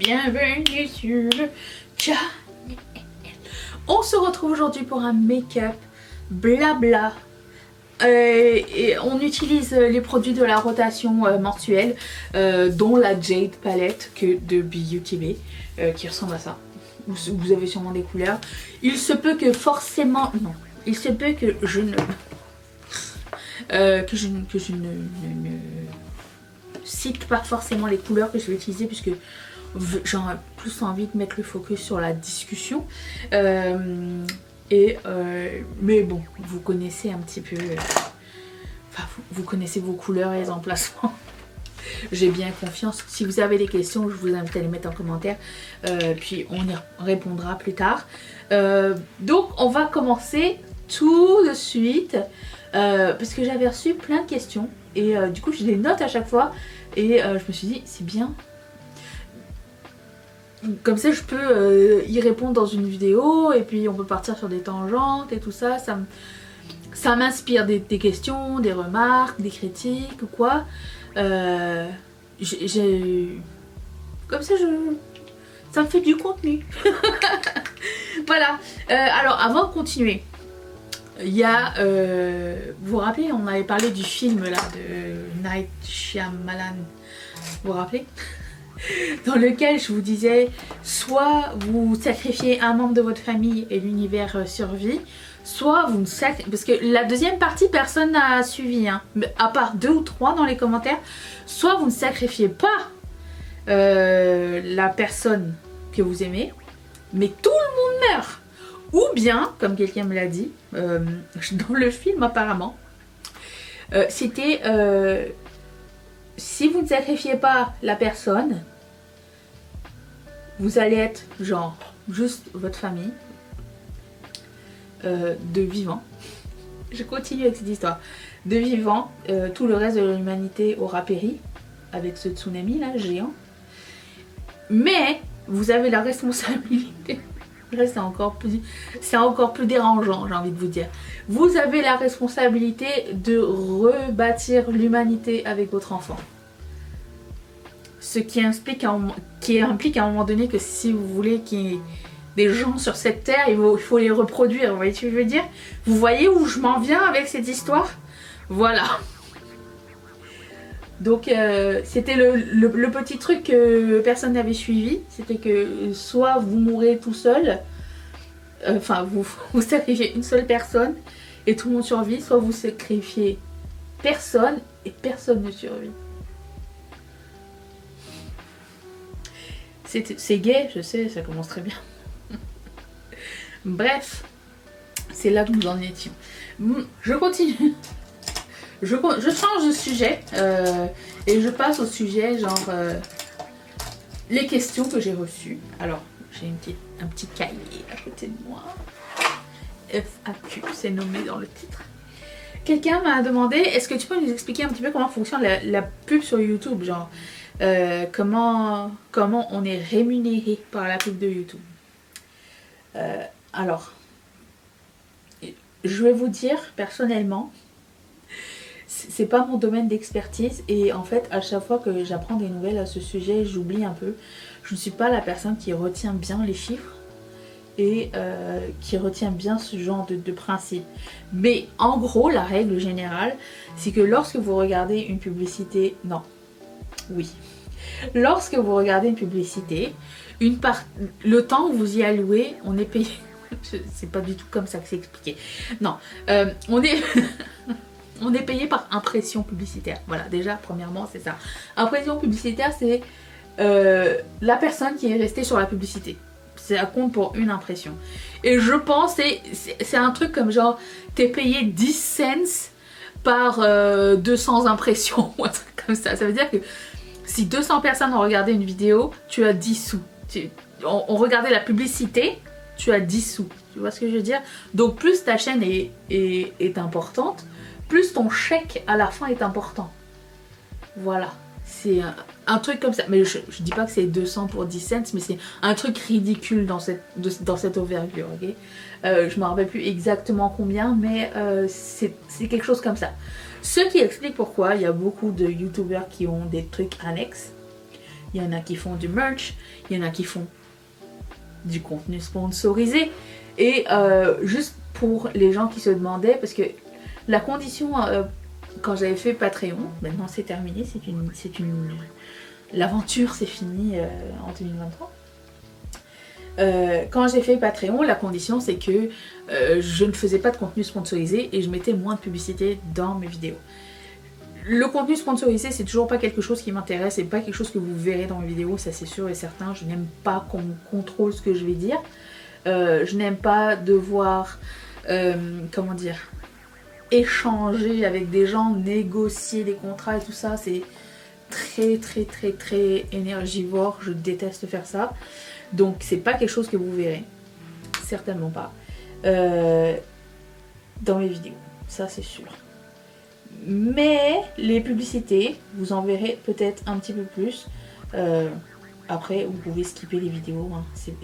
Bienvenue sur le channel. On se retrouve aujourd'hui pour un make-up blabla. Et on utilise les produits de la rotation mensuelle, dont la Jade Palette de Beauty Bay, qui ressemble à ça. Vous avez sûrement des couleurs. Il se peut que forcément... Non. Il se peut que je ne... que je ne cite pas forcément les couleurs que je vais utiliser, puisque j'aurais plus envie de mettre le focus sur la discussion. Mais bon, vous connaissez un petit peu... Enfin, vous connaissez vos couleurs et les emplacements. J'ai bien confiance. Si vous avez des questions, je vous invite à les mettre en commentaire. Puis on y répondra plus tard. Donc on va commencer tout de suite. Parce que j'avais reçu plein de questions. Et du coup j'ai des notes à chaque fois. Et je me suis dit, c'est bien. Comme ça je peux y répondre dans une vidéo. Et puis on peut partir sur des tangentes et tout ça. Ça m'inspire des questions, des remarques, des critiques ou quoi. Comme ça ça me fait du contenu. Voilà. Alors avant de continuer, il y a vous vous rappelez, on avait parlé du film là de Night Shyamalan, vous vous rappelez, dans lequel je vous disais soit vous sacrifiez un membre de votre famille et l'univers survit, soit vous ne sacrifiez... Parce que la deuxième partie, personne n'a suivi, hein, à part 2 ou 3 dans les commentaires. Soit vous ne sacrifiez pas la personne que vous aimez, mais tout le monde meurt. Ou bien, comme quelqu'un me l'a dit, dans le film apparemment, c'était... si vous ne sacrifiez pas la personne, vous allez être genre juste votre famille de vivants. Je continue avec cette histoire. De vivants, tout le reste de l'humanité aura péri avec ce tsunami là géant. Mais vous avez la responsabilité. Là c'est encore plus dérangeant, j'ai envie de vous dire. Vous avez la responsabilité de rebâtir l'humanité avec votre enfant. Ce qui implique à un moment donné que si vous voulez qu'il y ait des gens sur cette terre, il faut les reproduire, vous voyez ce que je veux dire? Vous voyez où je m'en viens avec cette histoire? Voilà. Donc c'était le petit truc que personne n'avait suivi, c'était que soit vous mourrez tout seul, enfin vous sacrifiez une seule personne et tout le monde survit, soit vous sacrifiez personne et personne ne survit. C'est gay, je sais, ça commence très bien. Bref, c'est là que nous en étions. Je continue. Je change de sujet et je passe au sujet genre les questions que j'ai reçues. Alors, j'ai un petit cahier à côté de moi. FAQ, c'est nommé dans le titre. Quelqu'un m'a demandé, est-ce que tu peux nous expliquer un petit peu comment fonctionne la pub sur YouTube, genre comment on est rémunéré par la pub de YouTube. Alors, je vais vous dire personnellement, c'est pas mon domaine d'expertise et en fait à chaque fois que j'apprends des nouvelles à ce sujet, j'oublie un peu. Je ne suis pas la personne qui retient bien les chiffres et qui retient bien ce genre de principe. Mais en gros, la règle générale, c'est que lorsque vous regardez une publicité... Non. Oui. Lorsque vous regardez une publicité, le temps que vous y allouez, on est payé... C'est pas du tout comme ça que c'est expliqué. Non. On est payé par impression publicitaire. Voilà, déjà, premièrement, c'est ça. Impression publicitaire, c'est la personne qui est restée sur la publicité. Ça compte pour une impression. Et je pense c'est un truc comme genre, t'es payé 10 cents par 200 impressions ou un truc comme ça. Ça veut dire que si 200 personnes ont regardé une vidéo, tu as 10 sous. On regardait la publicité, tu as 10 sous. Tu vois ce que je veux dire? Donc plus ta chaîne est importante, plus ton chèque à la fin est important. Voilà. C'est un truc comme ça. Mais je dis pas que c'est 200 pour 10 cents, mais c'est un truc ridicule dans cette overview, ok? Je me rappelle plus exactement combien, mais c'est quelque chose comme ça. Ce qui explique pourquoi il y a beaucoup de youtubeurs qui ont des trucs annexes, il y en a qui font du merch, il y en a qui font du contenu sponsorisé. Et juste pour les gens qui se demandaient, parce que la condition quand j'avais fait Patreon, maintenant c'est terminé, l'aventure c'est fini en 2023. Quand j'ai fait Patreon, la condition c'est que je ne faisais pas de contenu sponsorisé et je mettais moins de publicité dans mes vidéos. Le contenu sponsorisé, c'est toujours pas quelque chose qui m'intéresse, c'est pas quelque chose que vous verrez dans mes vidéos, ça c'est sûr et certain. Je n'aime pas qu'on contrôle ce que je vais dire. Je n'aime pas devoir, comment dire, échanger avec des gens, négocier des contrats et tout ça. C'est très énergivore, je déteste faire ça. Donc c'est pas quelque chose que vous verrez, certainement pas, dans mes vidéos, ça c'est sûr. Mais les publicités, vous en verrez peut-être un petit peu plus. Après, vous pouvez skipper les vidéos. Hein.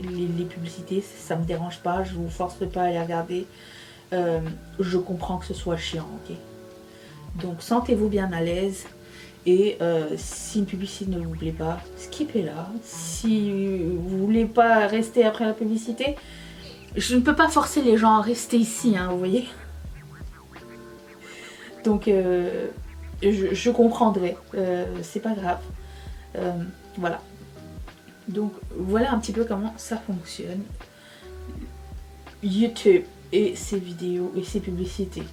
Les publicités, ça me dérange pas. Je vous force pas à les regarder. Je comprends que ce soit chiant, ok. Donc, sentez-vous bien à l'aise. Et si une publicité ne vous plaît pas, skippez-la. Si vous voulez pas rester après la publicité, je ne peux pas forcer les gens à rester ici, hein, vous voyez. Donc je comprendrai, c'est pas grave. Voilà. Donc voilà un petit peu comment ça fonctionne. YouTube et ses vidéos et ses publicités.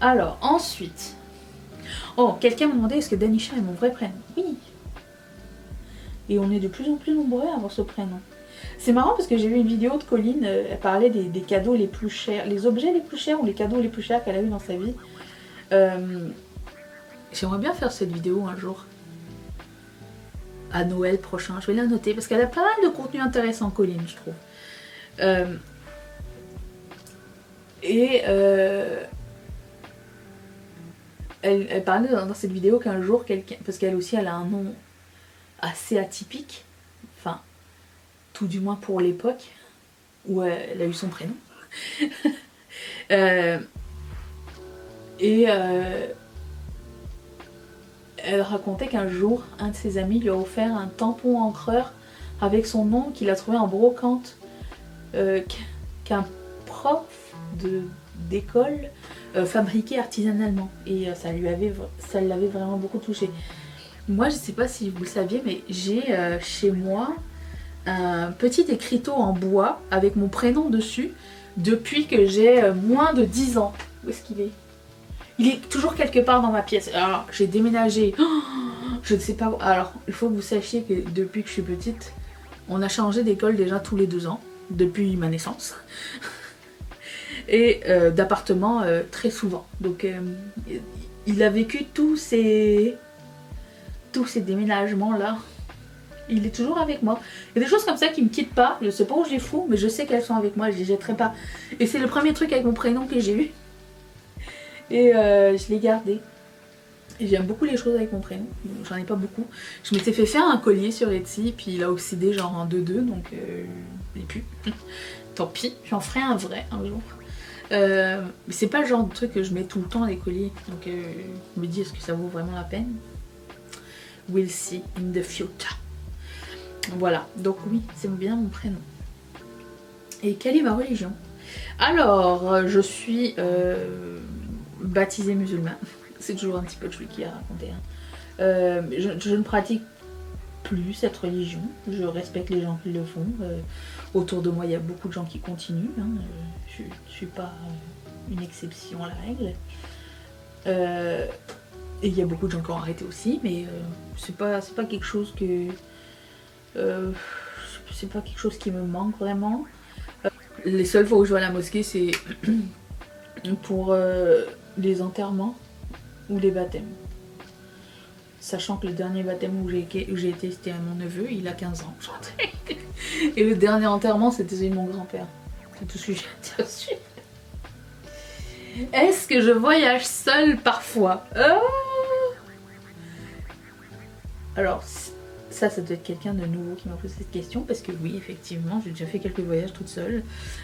Alors ensuite. Oh, quelqu'un m'a demandé est-ce que Danisha est mon vrai prénom? Oui. Et on est de plus en plus nombreux à avoir ce prénom. C'est marrant parce que j'ai vu une vidéo de Colline, elle parlait des cadeaux les plus chers, les objets les plus chers ou les cadeaux les plus chers qu'elle a eu dans sa vie. J'aimerais bien faire cette vidéo un jour. À Noël prochain, je vais la noter parce qu'elle a pas mal de contenu intéressant, Colline, je trouve. Elle parlait dans cette vidéo qu'un jour, quelqu'un, parce qu'elle aussi elle a un nom assez atypique, enfin, tout du moins pour l'époque où elle a eu son prénom. Elle racontait qu'un jour, un de ses amis lui a offert un tampon encreur avec son nom qu'il a trouvé en brocante, qu'un prof d'école fabriquait artisanalement. Et ça l'avait vraiment beaucoup touché. Moi, je sais pas si vous le saviez, mais j'ai chez moi un petit écriteau en bois avec mon prénom dessus depuis que j'ai moins de 10 ans. Où est-ce qu'il est? Il est toujours quelque part dans ma pièce. Alors, j'ai déménagé. Oh, je ne sais pas. Alors, il faut que vous sachiez que depuis que je suis petite, on a changé d'école déjà tous les 2 ans, depuis ma naissance. Et d'appartement très souvent. Donc, il a vécu tous ces déménagements-là. Il est toujours avec moi. Il y a des choses comme ça qui me quittent pas. Je sais pas où je les fous, mais je sais qu'elles sont avec moi. Je les jetterai pas. Et c'est le premier truc avec mon prénom que j'ai eu. Et je l'ai gardé. Et j'aime beaucoup les choses avec mon prénom. J'en ai pas beaucoup. Je m'étais fait faire un collier sur Etsy, puis il a oxydé genre en 2-2, donc il est plus. Tant pis, j'en ferai un vrai un jour. Mais c'est pas le genre de truc que je mets tout le temps les colliers. Donc je me dis est-ce que ça vaut vraiment la peine? We'll see in the future. Voilà, donc oui, c'est bien mon prénom. Et quelle est ma religion? Alors, je suis baptisée musulmane. C'est toujours un petit peu tricky à raconter. Hein. Je ne pratique plus cette religion. Je respecte les gens qui le font. Autour de moi, il y a beaucoup de gens qui continuent. Hein. Je ne suis pas une exception à la règle. Et il y a beaucoup de gens qui ont arrêté aussi, mais c'est pas quelque chose que... c'est pas quelque chose qui me manque vraiment. Les seules fois où je vais à la mosquée, c'est pour les enterrements ou les baptêmes. Sachant que le dernier baptême où j'ai été, c'était à mon neveu, il a 15 ans. Et le dernier enterrement, c'était celui de mon grand-père. C'est tout ce que j'ai à dire dessus. Est-ce que je voyage seule parfois? Alors, ça doit être quelqu'un de nouveau qui m'a posé cette question, parce que oui, effectivement, j'ai déjà fait quelques voyages toute seule.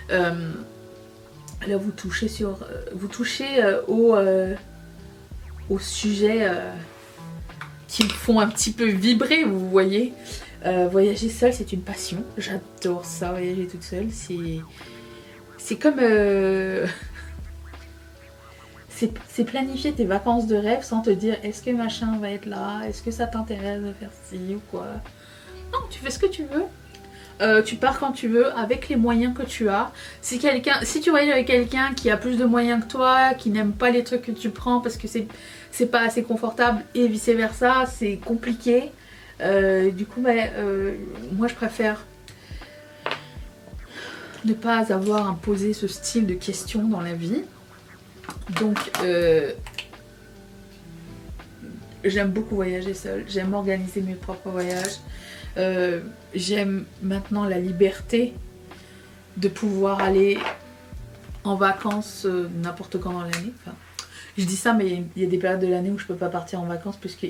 Là, vous touchez au sujet qui me font un petit peu vibrer, vous voyez. Voyager seule, c'est une passion. J'adore ça, voyager toute seule. C'est comme... c'est planifier tes vacances de rêve sans te dire est-ce que machin va être là, est-ce que ça t'intéresse de faire ci ou quoi. Non, tu fais ce que tu veux. Tu pars quand tu veux, avec les moyens que tu as. Si tu voyages avec quelqu'un qui a plus de moyens que toi, qui n'aime pas les trucs que tu prends parce que c'est pas assez confortable et vice versa, c'est compliqué. Du coup, moi je préfère ne pas avoir imposé ce style de questions dans la vie. Donc, j'aime beaucoup voyager seule, j'aime organiser mes propres voyages. J'aime maintenant la liberté de pouvoir aller en vacances n'importe quand dans l'année. Enfin, je dis ça, mais il y a des périodes de l'année où je peux pas partir en vacances puisque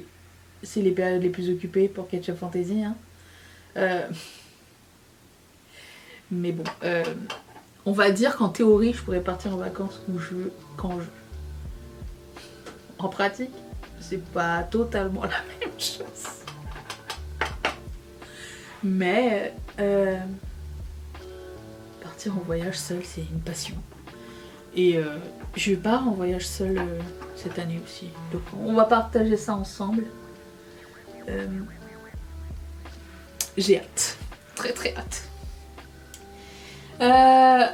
c'est les périodes les plus occupées pour Ketchup Fantasy. Hein. Mais bon, on va dire qu'en théorie, je pourrais partir en vacances où je veux, quand je veux. En pratique, c'est pas totalement la même chose. Mais partir en voyage seul, c'est une passion. Et je pars en voyage seul cette année aussi. Donc on va partager ça ensemble. J'ai hâte. Très très hâte.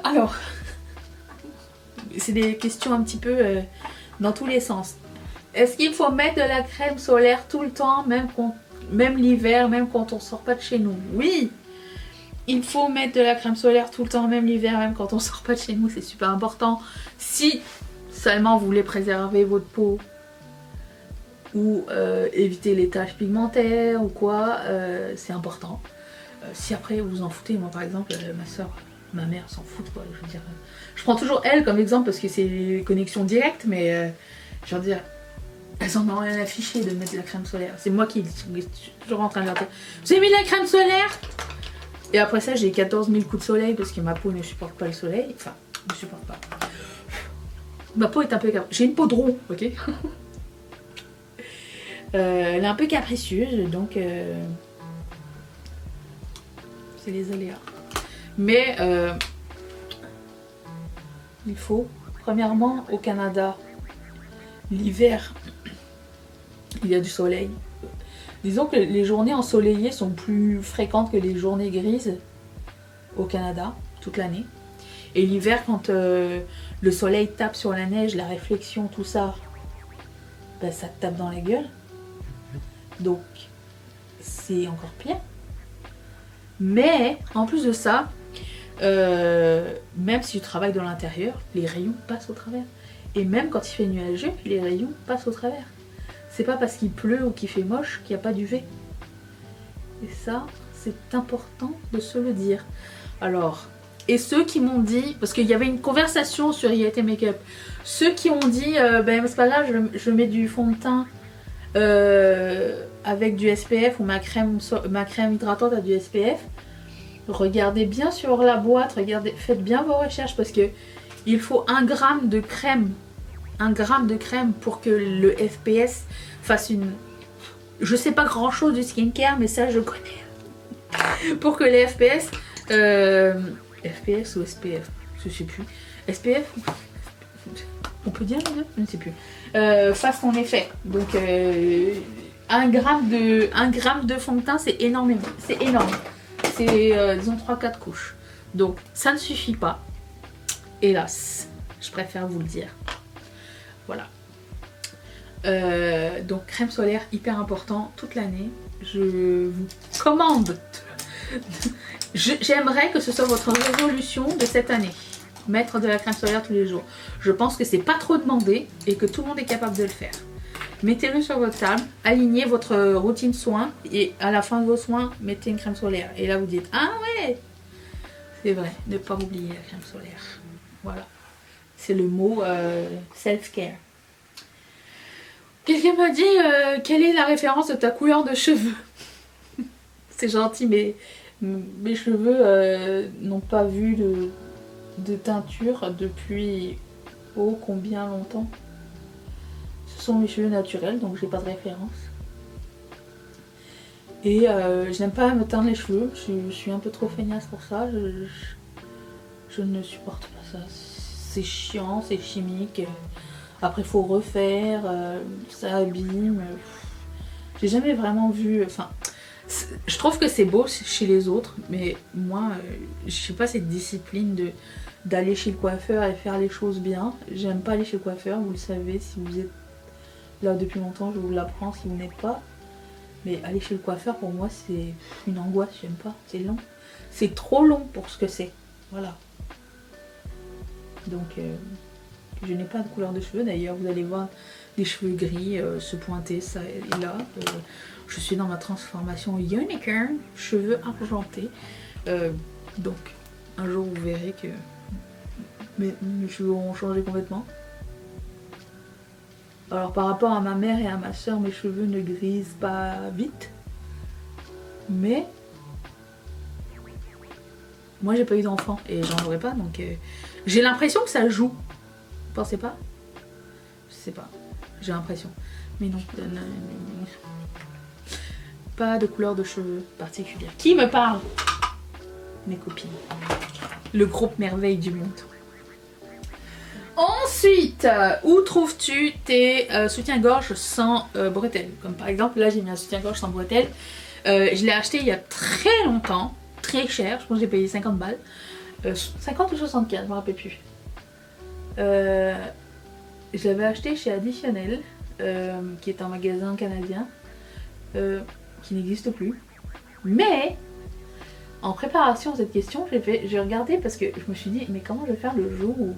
Alors, c'est des questions un petit peu dans tous les sens. Est-ce qu'il faut mettre de la crème solaire tout le temps, même l'hiver, même quand on sort pas de chez nous? Oui, il faut mettre de la crème solaire tout le temps, même l'hiver, même quand on sort pas de chez nous. C'est super important. Si seulement vous voulez préserver votre peau ou éviter les taches pigmentaires ou quoi, c'est important. Si après vous vous en foutez, moi par exemple, ma soeur, ma mère s'en fout quoi. Je veux dire, je prends toujours elle comme exemple parce que c'est les connexions directes, mais je veux dire, elles en ont rien à ficher de mettre de la crème solaire. C'est moi qui suis toujours en train de leur dire vous avez mis de la crème solaire? Et après ça, j'ai 14 000 coups de soleil parce que ma peau ne supporte pas le soleil. Enfin, ne supporte pas. Ma peau est un peu... J'ai une peau de rond, ok. Elle est un peu capricieuse, donc... c'est les aléas. Mais il faut, premièrement, au Canada, l'hiver, il y a du soleil. Disons que les journées ensoleillées sont plus fréquentes que les journées grises au Canada, toute l'année. Et l'hiver, quand le soleil tape sur la neige, la réflexion, tout ça, ben, ça te tape dans la gueule. Donc, c'est encore pire. Mais, en plus de ça, même si tu travailles dans l'intérieur, les rayons passent au travers. Et même quand il fait nuageux, les rayons passent au travers. C'est pas parce qu'il pleut ou qu'il fait moche qu'il n'y a pas d'UV. Et ça, c'est important de se le dire. Alors, et ceux qui m'ont dit, parce qu'il y avait une conversation sur IAT Makeup, ceux qui ont dit, ben c'est pas grave, je mets du fond de teint avec du SPF ou ma crème hydratante a du SPF, regardez bien sur la boîte, faites bien vos recherches parce que il faut 1 gramme de crème. 1 gramme de crème pour que le FPS fasse une... Je sais pas grand chose du skincare, mais ça je connais. Pour que les FPS... FPS ou SPF, je sais plus. SPF, on peut dire les deux, je ne sais plus. Fasse son effet. Donc 1 gramme de fond de teint, c'est énormément. C'est énorme. C'est disons 3-4 couches. Donc ça ne suffit pas. Hélas, je préfère vous le dire. Voilà. Donc crème solaire hyper important toute l'année. Je vous commande. J'aimerais que ce soit votre résolution de cette année. Mettre de la crème solaire tous les jours. Je pense que c'est pas trop demandé et que tout le monde est capable de le faire. Mettez-le sur votre table, alignez votre routine soins et à la fin de vos soins, mettez une crème solaire. Et là vous dites ah ouais, c'est vrai, ne pas oublier la crème solaire. Voilà. C'est le mot self-care. Quelqu'un m'a dit quelle est la référence de ta couleur de cheveux? C'est gentil, mais mes cheveux n'ont pas vu de teinture depuis combien longtemps? Ce sont mes cheveux naturels, donc j'ai pas de référence. Et je n'aime pas me teindre les cheveux, je suis un peu trop feignasse pour ça, je ne supporte pas ça. C'est chiant, c'est chimique, après faut refaire, ça abîme. J'ai jamais vraiment vu, enfin, je trouve que c'est beau chez les autres, mais moi, je sais pas cette discipline d'aller chez le coiffeur et faire les choses bien. J'aime pas aller chez le coiffeur, vous le savez, si vous êtes là depuis longtemps, je vous l'apprends si vous n'êtes pas. Mais aller chez le coiffeur, pour moi, c'est une angoisse, j'aime pas, c'est long. C'est trop long pour ce que c'est, voilà. Donc, je n'ai pas de couleur de cheveux, d'ailleurs, vous allez voir des cheveux gris se pointer ça et là. Je suis dans ma transformation unicorn, cheveux argentés. Donc, un jour, vous verrez que mes cheveux auront changé complètement. Alors par rapport à ma mère et à ma soeur, mes cheveux ne grisent pas vite. Mais moi j'ai pas eu d'enfant et j'en aurai pas, donc j'ai l'impression que ça joue. Vous pensez pas? Je sais pas, j'ai l'impression. Mais non, pas de couleur de cheveux particulière. Qui me parle? Mes copines. Le groupe merveille du monde. Ensuite, où trouves-tu tes soutiens-gorge sans bretelles? Comme par exemple, là j'ai mis un soutien-gorge sans bretelles. Je l'ai acheté il y a très longtemps, très cher, je pense que j'ai payé 50 balles. 50 ou 75, je me rappelle plus. Je l'avais acheté chez Additionnel, qui est un magasin canadien, qui n'existe plus. Mais, en préparation à cette question, j'ai regardé parce que je me suis dit, mais comment je vais faire le jour où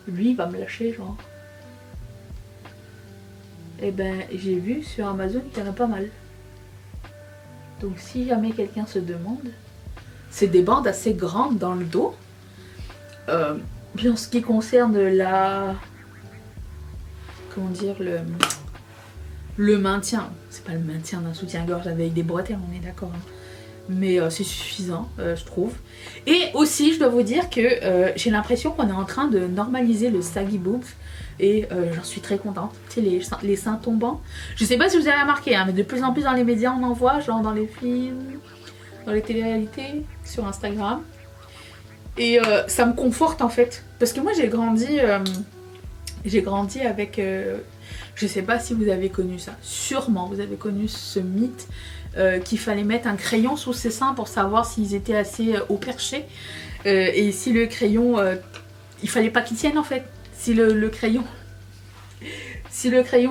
lui il va me lâcher, genre. Et ben j'ai vu sur Amazon qu'il y en a pas mal. Donc si jamais quelqu'un se demande, c'est des bandes assez grandes dans le dos. Puis en ce qui concerne la... comment dire, le maintien. C'est pas le maintien d'un soutien-gorge avec des bretelles, on est d'accord. Hein. Mais c'est suffisant, je trouve. Et aussi, je dois vous dire que j'ai l'impression qu'on est en train de normaliser le saggy boobs. Et j'en suis très contente. Tu sais, les seins tombants. Je sais pas si vous avez remarqué, hein, mais de plus en plus dans les médias, on en voit, genre dans les films, dans les téléréalités, sur Instagram. Et ça me conforte en fait. Parce que moi, j'ai grandi avec... je sais pas si vous avez connu ça. Sûrement, vous avez connu ce mythe qu'il fallait mettre un crayon sous ses seins pour savoir s'ils étaient assez haut perché. Et si le crayon... il fallait pas qu'il tienne en fait. Si le crayon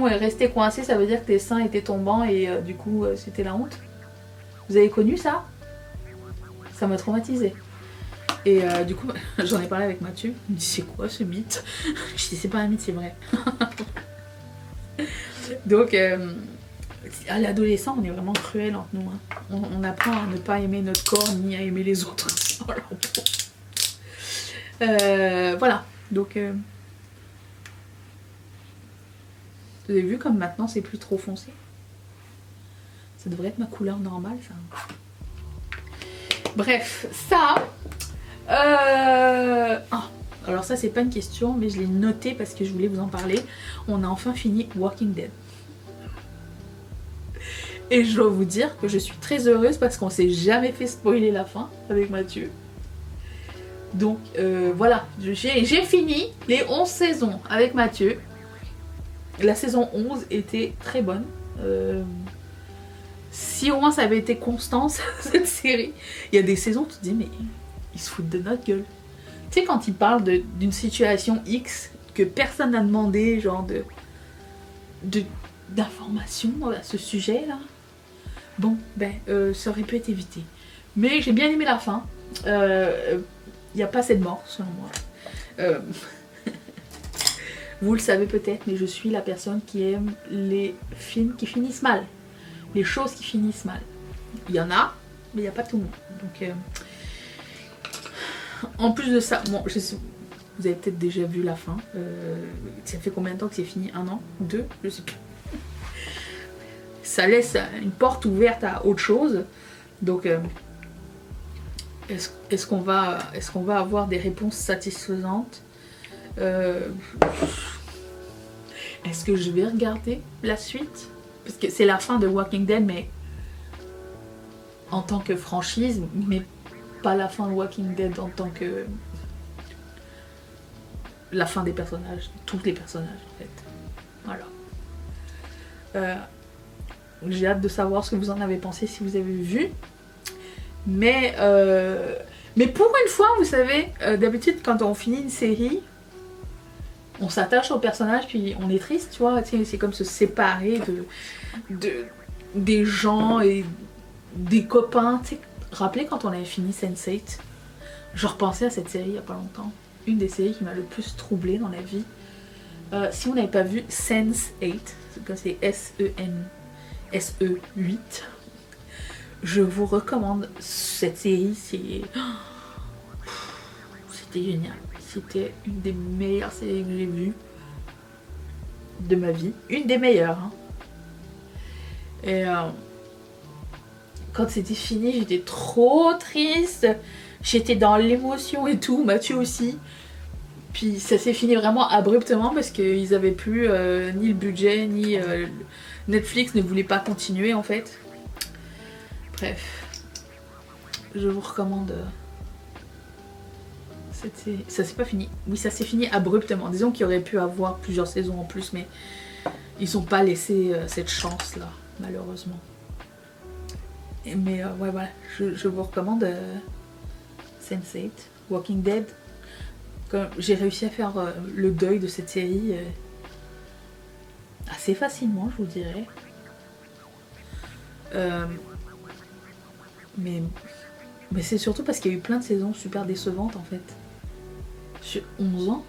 est resté coincé, ça veut dire que tes seins étaient tombants et du coup c'était la honte. Vous avez connu ça? Ça m'a traumatisée. Et du coup, j'en ai parlé avec Mathieu. Il me dit c'est quoi ce mythe? Je dis c'est pas un mythe, c'est vrai. Donc à l'adolescent, on est vraiment cruel entre nous. Hein. On apprend à ne pas aimer notre corps ni à aimer les autres. Voilà. Donc vous avez vu comme maintenant c'est plus trop foncé. Ça devrait être ma couleur normale ça. Bref, ça. Alors ça c'est pas une question mais je l'ai noté parce que je voulais vous en parler. On a enfin fini Walking Dead. Et je dois vous dire que je suis très heureuse parce qu'on s'est jamais fait spoiler la fin avec Mathieu. Donc voilà, j'ai fini les 11 saisons avec Mathieu. La saison 11 était très bonne. Si au moins ça avait été Constance, cette série. Il y a des saisons, tu te dis mais ils se foutent de notre gueule. Tu sais quand ils parlent d'une situation X que personne n'a demandé, genre d'informations à ce sujet là. Bon, ben ça aurait pu être évité. Mais j'ai bien aimé la fin. Il n'y a pas assez de morts selon moi. Vous le savez peut-être, mais je suis la personne qui aime les films qui finissent mal. Les choses qui finissent mal. Il y en a, mais il n'y a pas tout le monde. Donc, en plus de ça, bon, vous avez peut-être déjà vu la fin. Ça fait combien de temps que c'est fini? 1 an? 2? Je sais plus. Ça laisse une porte ouverte à autre chose. Donc, est-ce qu'on va avoir des réponses satisfaisantes? Est-ce que je vais regarder la suite? Parce que c'est la fin de Walking Dead, mais en tant que franchise, mais pas la fin de Walking Dead en tant que la fin des personnages, tous les personnages en fait. Voilà. J'ai hâte de savoir ce que vous en avez pensé si vous avez vu. Mais pour une fois, vous savez, d'habitude quand on finit une série, on s'attache au personnage puis on est triste, tu vois. C'est comme se séparer des gens et des copains. Tu sais, rappelez quand on avait fini Sense8, je repensais à cette série il y a pas longtemps. Une des séries qui m'a le plus troublée dans la vie. Si vous n'avez pas vu Sense8, c'est SE8, je vous recommande cette série. C'était génial. C'était une des meilleures séries que j'ai vues de ma vie. Une des meilleures. Hein. Et quand c'était fini, j'étais trop triste. J'étais dans l'émotion et tout. Mathieu aussi. Puis ça s'est fini vraiment abruptement parce qu'ils avaient plus ni le budget, ni Netflix ne voulait pas continuer en fait. Bref, je vous recommande cette série. Ça s'est pas fini. Oui, ça s'est fini abruptement. Disons qu'il y aurait pu avoir plusieurs saisons en plus, mais ils n'ont pas laissé cette chance là, malheureusement. Mais ouais, voilà, je vous recommande Sense8, Walking Dead. J'ai réussi à faire le deuil de cette série assez facilement, je vous dirais. Mais c'est surtout parce qu'il y a eu plein de saisons super décevantes en fait. Sur 11 ans.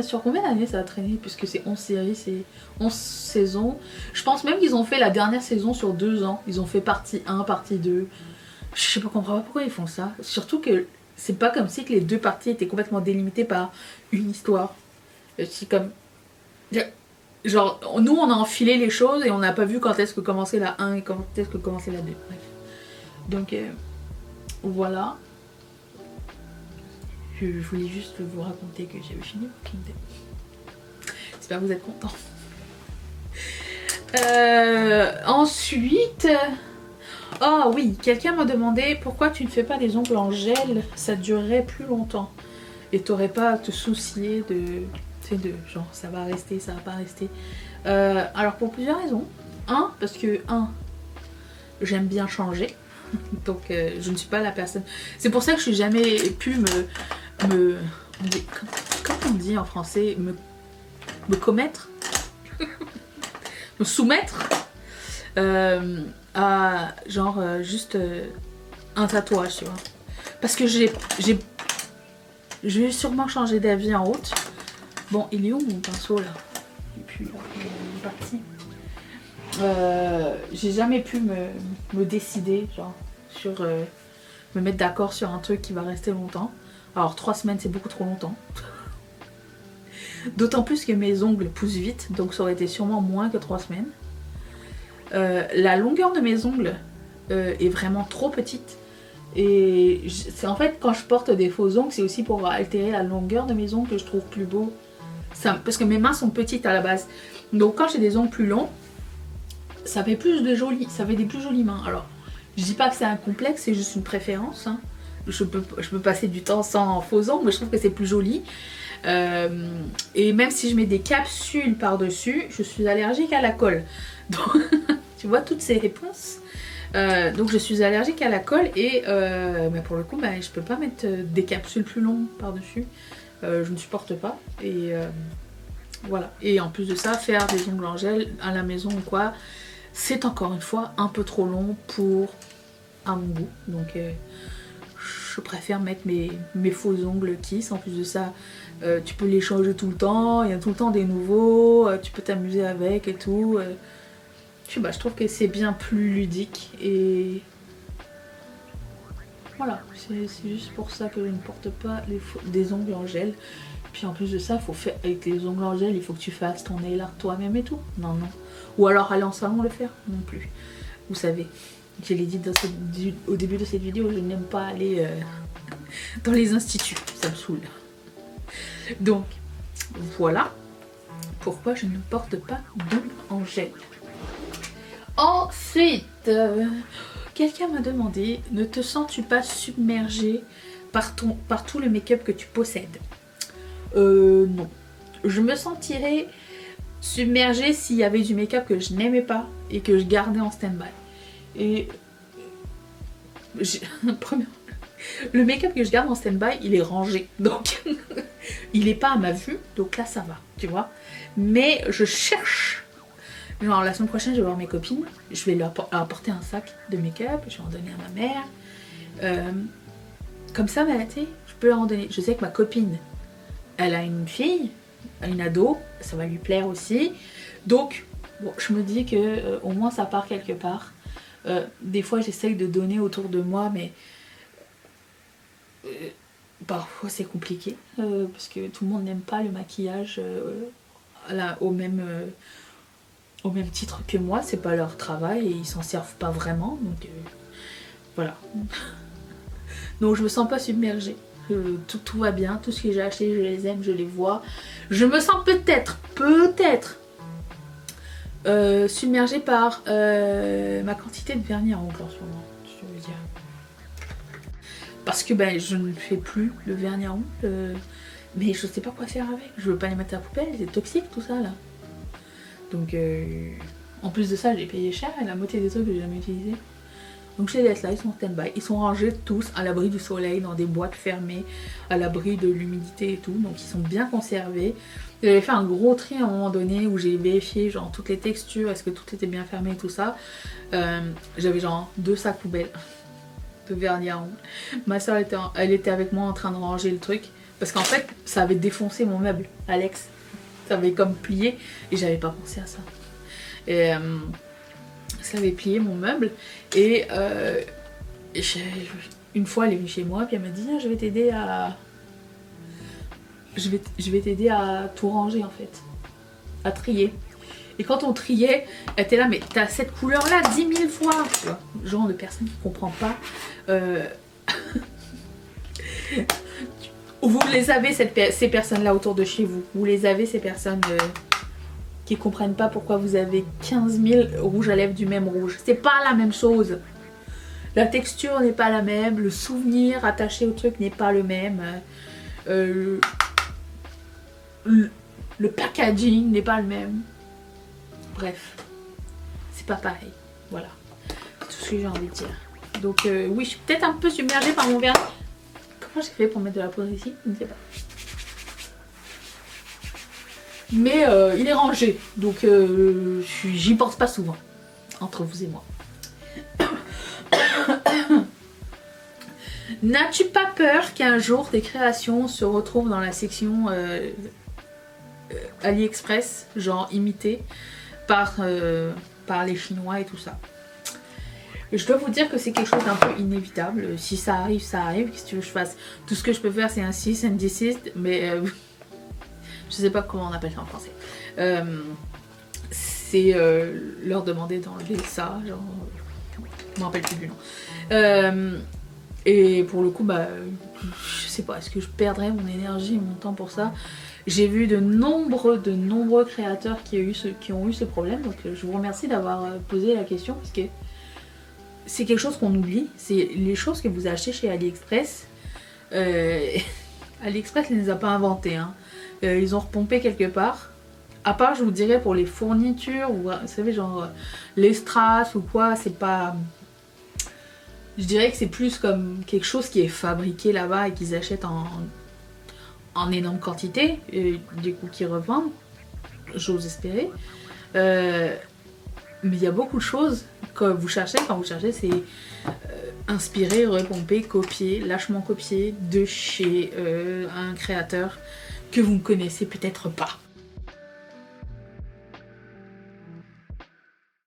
Sur combien d'années ça a traîné? Puisque c'est 11 séries, c'est 11 saisons. Je pense même qu'ils ont fait la dernière saison sur 2 ans. Ils ont fait partie 1, partie 2. Je sais pas, comprends pas pourquoi ils font ça. Surtout que c'est pas comme si que les deux parties étaient complètement délimitées par une histoire. C'est comme... Genre, nous on a enfilé les choses et on n'a pas vu quand est-ce que commençait la 1 et quand est-ce que commençait la 2. Bref. Donc, voilà. Je voulais juste vous raconter que j'avais fini Walking Dead. J'espère que vous êtes contents. Ensuite... Oh oui, quelqu'un m'a demandé pourquoi tu ne fais pas des ongles en gel, ça durerait plus longtemps. Et t'aurais pas à te soucier de... Tu sais, de genre ça va rester, ça va pas rester. Alors pour plusieurs raisons. Parce que j'aime bien changer. Donc je ne suis pas la personne... C'est pour ça que je n'ai jamais pu comment on dit en français, me commettre me soumettre à genre juste un tatouage, tu vois. Parce que je vais sûrement changer d'avis en route. Bon, il est où mon pinceau là? Et puis là, il est parti. J'ai jamais pu me décider genre sur me mettre d'accord sur un truc qui va rester longtemps. Alors 3 semaines c'est beaucoup trop longtemps. D'autant plus que mes ongles poussent vite, donc ça aurait été sûrement moins que 3 semaines. La longueur de mes ongles est vraiment trop petite. Et c'est en fait quand je porte des faux ongles, c'est aussi pour altérer la longueur de mes ongles que je trouve plus beau. Parce que mes mains sont petites à la base. Donc quand j'ai des ongles plus longs, ça fait des plus jolies mains. Alors, je dis pas que c'est un complexe, c'est juste une préférence. Hein. Je peux passer du temps sans faux ongles, mais je trouve que c'est plus joli. Et même si je mets des capsules par-dessus, je suis allergique à la colle. Donc, tu vois toutes ces réponses. Donc je suis allergique à la colle et pour le coup, je peux pas mettre des capsules plus longues par-dessus. Je ne supporte pas. Et voilà. Et en plus de ça, faire des ongles en gel à la maison ou quoi, c'est encore une fois un peu trop long à mon goût. Donc je préfère mettre mes faux ongles Kiss. En plus de ça, tu peux les changer tout le temps. Il y a tout le temps des nouveaux. Tu peux t'amuser avec et tout. Je trouve que c'est bien plus ludique. Et voilà. C'est juste pour ça que je ne porte pas des ongles en gel. Puis en plus de ça, avec les ongles en gel, il faut que tu fasses ton nail art toi-même et tout. Non. Ou alors aller en salon le faire. Non plus. Vous savez, je l'ai dit au début de cette vidéo, je n'aime pas aller dans les instituts. Ça me saoule. Donc, voilà pourquoi je ne porte pas d'ongles en gel. Ensuite, quelqu'un m'a demandé, ne te sens-tu pas submergée par tout le make-up que tu possèdes? Non. Je me sentirais submergée s'il y avait du make-up que je n'aimais pas et que je gardais en stand-by. Et le make-up que je garde en stand-by, il est rangé, donc il est pas à ma vue, donc là ça va, tu vois. Mais je cherche, genre la semaine prochaine je vais voir mes copines, je vais leur apporter un sac de make-up, je vais en donner à ma mère, comme ça, bah, tu sais, je peux leur en donner. Je sais que ma copine, elle a une fille, une ado, ça va lui plaire aussi, donc bon, je me dis que au moins ça part quelque part. Des fois j'essaye de donner autour de moi, mais parfois c'est compliqué parce que tout le monde n'aime pas le maquillage au même titre que moi, c'est pas leur travail et ils s'en servent pas vraiment, donc voilà. Donc je me sens pas submergée, tout va bien, tout ce que j'ai acheté je les aime, je les vois, je me sens peut-être submergée par ma quantité de vernis à ongles en ce moment, je veux dire. Parce que ben, je ne fais plus le vernis à ongles, mais je sais pas quoi faire avec. Je veux pas les mettre à la poubelle, c'est toxique tout ça là. Donc en plus de ça, j'ai payé cher et la moitié des trucs que j'ai jamais utilisés. Donc je les laisse là, ils sont en stand-by. Ils sont rangés tous à l'abri du soleil, dans des boîtes fermées, à l'abri de l'humidité et tout. Donc ils sont bien conservés. J'avais fait un gros tri à un moment donné où j'ai vérifié genre toutes les textures, est-ce que tout était bien fermé et tout ça. J'avais genre 2 sacs poubelles de vernis à ongles. Ma soeur elle était avec moi en train de ranger le truc. Parce qu'en fait ça avait défoncé mon meuble, Alex. Ça avait comme plié et j'avais pas pensé à ça. Et ça avait plié mon meuble et une fois elle est venue chez moi puis elle m'a dit je vais t'aider à je vais t'aider à tout ranger en fait, à trier. Et quand on triait, elle était là mais t'as cette couleur là 10 000 fois, tu vois, genre de personne qui comprend pas. Vous les avez ces personnes là autour de chez vous, vous les avez ces personnes qui comprennent pas pourquoi vous avez 15 000 rouges à lèvres du même rouge. C'est pas la même chose. La texture n'est pas la même, le souvenir attaché au truc n'est pas le même. Le packaging n'est pas le même. Bref, c'est pas pareil. Voilà, c'est tout ce que j'ai envie de dire. Donc oui, je suis peut-être un peu submergée par mon vernis. Comment j'ai fait pour mettre de la poudre ici? Je ne sais pas. Mais il est rangé, donc j'y pense pas souvent, entre vous et moi. N'as-tu pas peur qu'un jour tes créations se retrouvent dans la section AliExpress, genre imitées par les Chinois et tout ça? Je dois vous dire que c'est quelque chose d'un peu inévitable. Si ça arrive, ça arrive. Qu'est-ce que tu veux que je fasse? Tout ce que je peux faire, c'est un cease and desist, mais je sais pas comment on appelle ça en français. C'est leur demander d'enlever ça, genre, je me rappelle plus du nom. Et pour le coup, bah, je sais pas, est-ce que je perdrais mon énergie et mon temps pour ça? J'ai vu de nombreux créateurs qui ont eu ce problème, donc je vous remercie d'avoir posé la question, parce que c'est quelque chose qu'on oublie, c'est les choses que vous achetez chez AliExpress. AliExpress ne les a pas inventées, hein. Ils ont repompé quelque part. À part, je vous dirais, pour les fournitures, ou vous savez, genre les strass ou quoi, c'est pas... Je dirais que c'est plus comme quelque chose qui est fabriqué là-bas et qu'ils achètent en énorme quantité, et du coup qu'ils revendent, j'ose espérer. Mais il y a beaucoup de choses que vous cherchez, quand vous cherchez, c'est inspirer, repomper, copier, lâchement copier de chez un créateur que vous ne connaissez peut-être pas.